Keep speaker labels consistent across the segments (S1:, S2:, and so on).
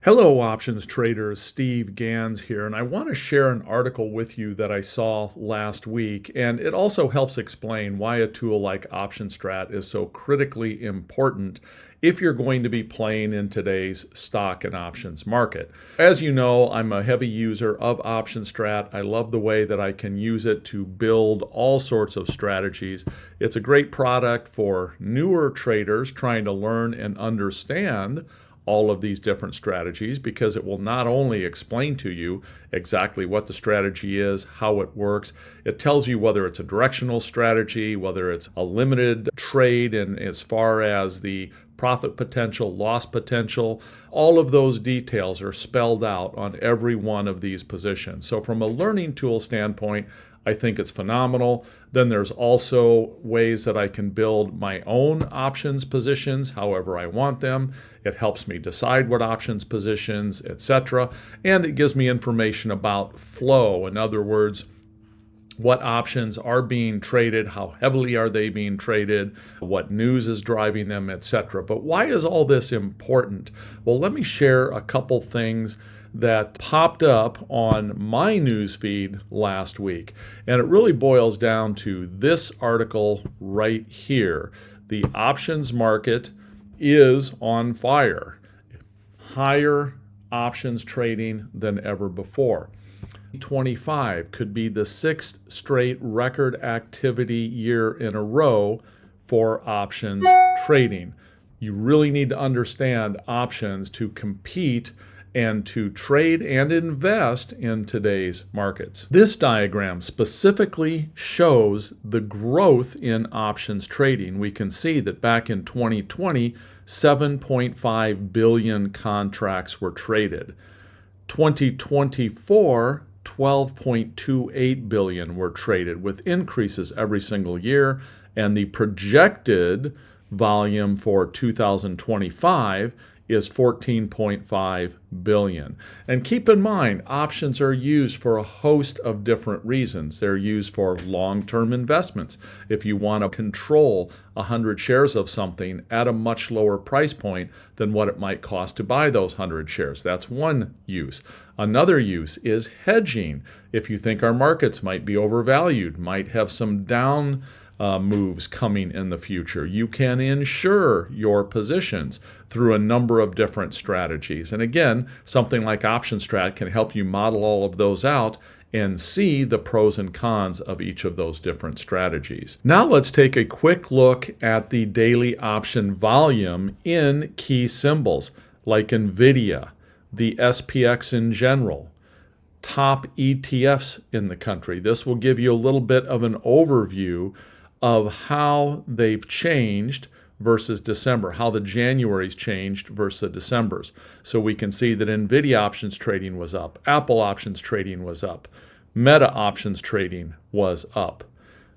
S1: Hello, options traders. Steve Gans here, and I want to share an article with you that I saw last week, and it also helps explain why a tool like Option Strat is so critically important if you're going to be playing in today's stock and options market. As you know, I'm a heavy user of Option Strat. I love the way that I can use it to build all sorts of strategies. It's a great product for newer traders trying to learn and understand all of these different strategies, because it will not only explain to you exactly what the strategy is, how it works, it tells you whether it's a directional strategy, whether it's a limited trade, and as far as the profit potential, loss potential, all of those details are spelled out on every one of these positions. So from a learning tool standpoint, I think it's phenomenal. Then there's also ways that I can build my own options positions however I want them. It helps me decide what options positions, etc. And it gives me information about flow. In other words, what options are being traded, how heavily are they being traded, what news is driving them, etc. But why is all this important? Well, let me share a couple things that popped up on my news feed last week. And it really boils down to this article right here. The options market is on fire. Higher options trading than ever before. 25 could be the sixth straight record activity year in a row for options trading. You really need to understand options to compete and to trade and invest in today's markets. This diagram specifically shows the growth in options trading. We can see that back in 2020, 7.5 billion contracts were traded. 2024, 12.28 billion were traded, with increases every single year, and the projected volume for 2025 is 14.5 billion. And keep in mind, options are used for a host of different reasons. They're used for long-term investments. If you want to control 100 shares of something at a much lower price point than what it might cost to buy those 100 shares, that's one use. Another use is hedging. If you think our markets might be overvalued, might have some down moves coming in the future, you can insure your positions through a number of different strategies. And again, something like Option Strat can help you model all of those out and see the pros and cons of each of those different strategies. Now let's take a quick look at the daily option volume in key symbols like NVIDIA, the SPX in general, top ETFs in the country. This will give you a little bit of an overview of how they've changed versus December, how the January's changed versus the December's. So we can see that NVIDIA options trading was up, Apple options trading was up, Meta options trading was up,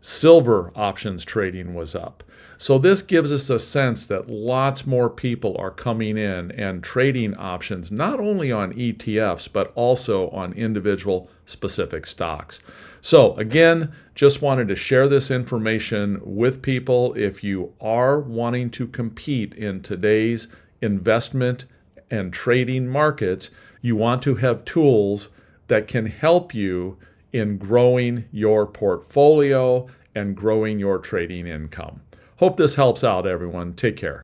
S1: silver options trading was up. So this gives us a sense that lots more people are coming in and trading options, not only on ETFs, but also on individual specific stocks. So again, just wanted to share this information with people. If you are wanting to compete in today's investment and trading markets, you want to have tools that can help you in growing your portfolio and growing your trading income. Hope this helps out, everyone. Take care.